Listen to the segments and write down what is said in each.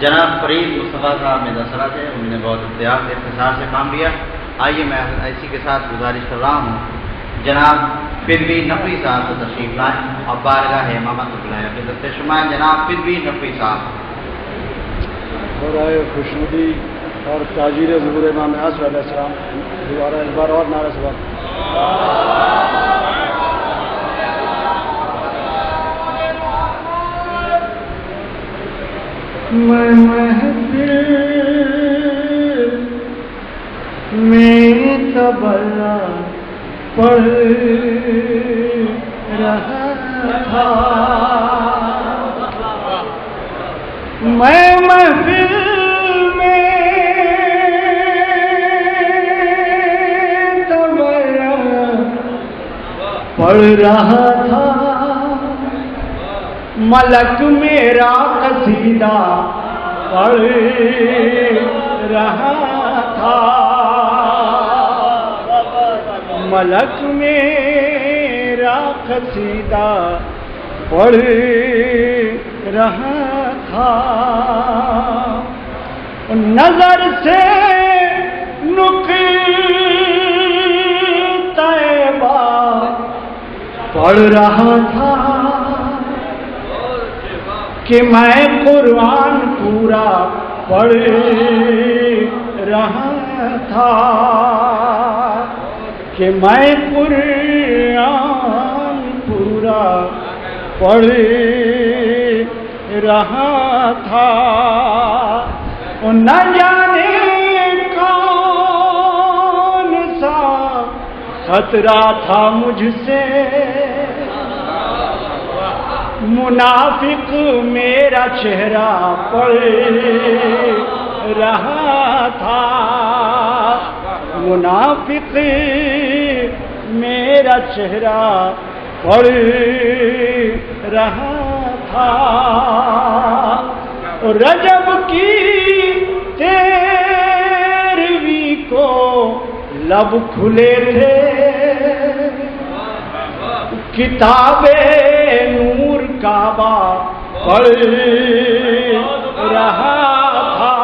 جناب فرید مصطفیٰ صاحب میں دسرت ہے، انہوں نے بہت احتیاط سے اختصار سے کام لیا۔ آئیے میں اسی کے ساتھ گزارش کر رہا ہوں جناب فدوی نقوی صاحب کو تشریف لائیں اور بارگاہ امامت کو بلائیں۔ اپنے دستے شمائیں جناب فدوی نقوی صاحب۔ برائے خوشنودی اور تاجیر ظہور امام عصر علیہ السلام دوبارہ ایک بار اور نعرہ سبق۔ میں محفل میں تبرا پڑھ رہا تھا، میں محفل میں تبرا پڑھ رہا تھا، ملک میرا قصیدہ پڑھ رہا تھا، ملک میرا قصیدہ پڑھ رہا تھا، نظر سے نقطۂ بات پڑھ رہا تھا کہ میں قرآن پورا پڑھ رہا تھا، کہ میں قرآن پورا پڑھ رہا تھا، نہ جانے کون سا خطرہ تھا مجھ سے، منافق میرا چہرہ پڑھ رہا تھا، منافق میرا چہرہ پڑھ رہا تھا، رجب کی 13ویں کو لب کھلے تھے، کتاب نور کعبہ پڑھ رہا تھا۔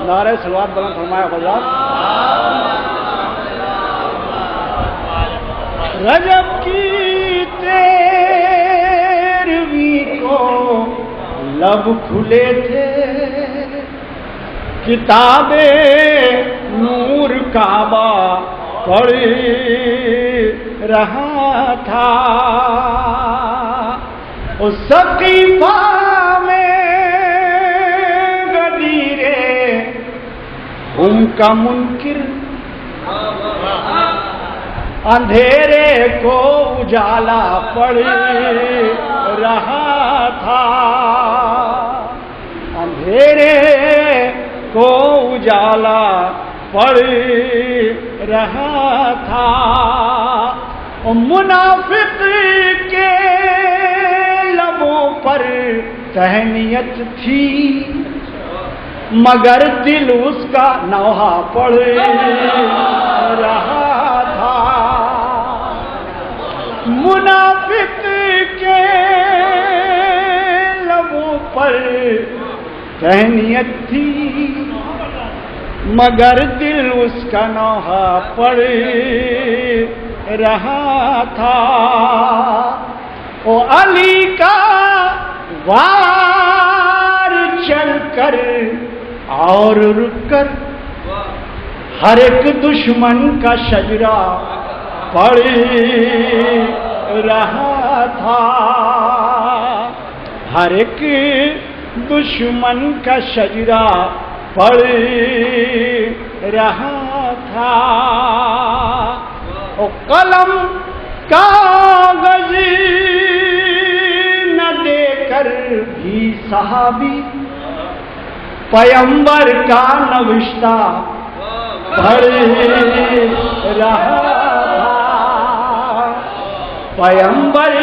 نعرہ صلوات بلند فرمایا حضرات۔ رجب کی 13ویں کو لب کھلے تھے، کتاب نور کعبہ پڑھ رہا تھا، اس سقیفہ میں غدیرے ان کا منکر اندھیرے کو اجالا پڑھ رہا تھا، اندھیرے کو اجالا پڑھ رہا تھا، منافق کے لبوں پر تہنیت تھی، مگر دل اس کا نوحہ پڑھ رہا تھا، منافق کے لبوں پر تہنیت تھی، مگر دل اس کا نوحہ پڑھ رہا تھا، او علی کا وار چل کر اور رک کر ہر ایک دشمن کا شجرہ پڑھ رہا تھا، ہر ایک دشمن کا شجرہ پڑھ رہا تھا، او قلم کاغذ نہ دے کر بھی صحابی پیمبر کا نوشتہ پڑھ رہا تھا، پیمبر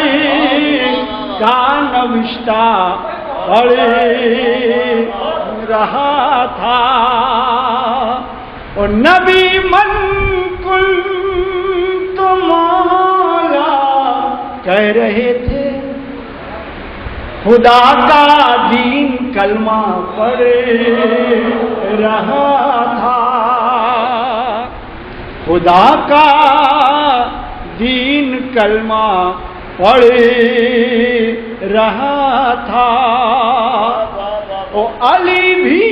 کا نوشتہ پڑھ رہا تھا، اور نبی من کنتم مولا کہہ رہے تھے، خدا کا دین کلمہ پڑھ رہا تھا، خدا کا دین کلمہ پڑھ رہا تھا، او علی بھی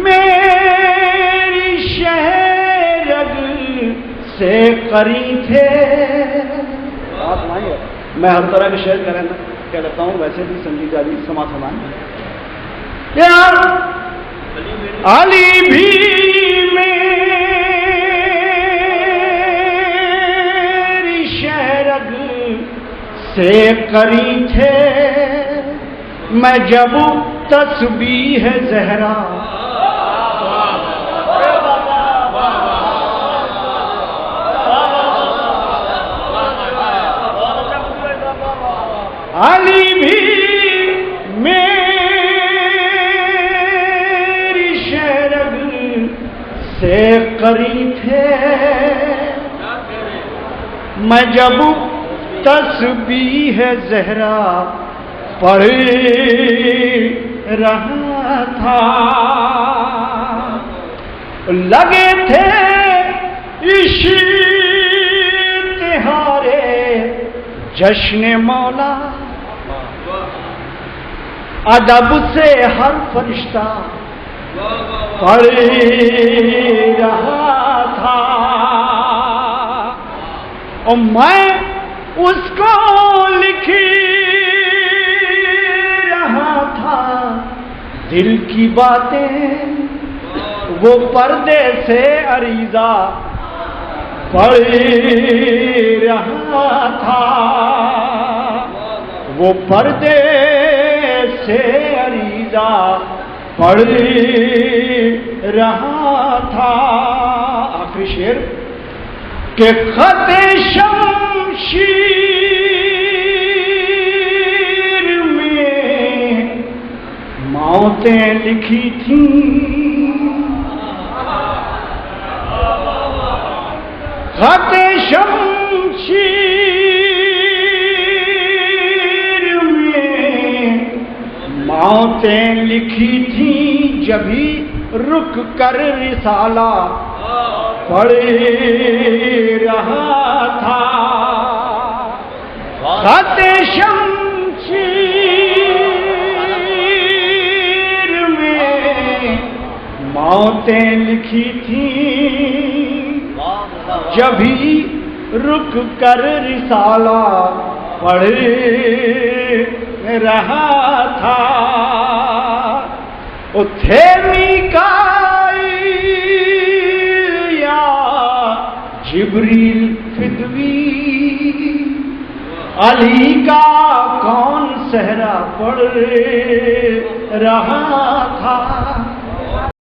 میری شہرگ سے قری تھے۔ میں ہر طرح کے شعر کہہ لیتا ہوں، ویسے بھی سنجی جاری سماعت فرمائیں۔ علی بھی میری شہرگ سے قری تھے، میں جب تسبیح زہرا علی بھی میری شہرگ سے قری تھے، میں جب تسبیح زہرا پڑھ رہا تھا، لگے تھے اشتہارے جشن مولا، ادب سے ہر فرشتہ پڑھ رہا تھا، اور میں اس کو لکھ رہا تھا، دل کی باتیں وہ پردے سے عریضہ پڑھ رہا تھا، وہ پردے سے عریضہ پڑھ رہا تھا۔ آخری شعر کہ خط شمشیر میں موتیں لکھی تھیں، خط شمشیر میں موتیں لکھی تھیں، جبھی رک کر رسالہ پڑھ رہا تھا، خط شمشیر میں موتیں لکھی تھیں، جبھی رک کر رسالہ پڑھ رہا تھا، او تھے میکائیل یا جبریل فدوی، علی کا کون صحرا پڑھ رہا تھا۔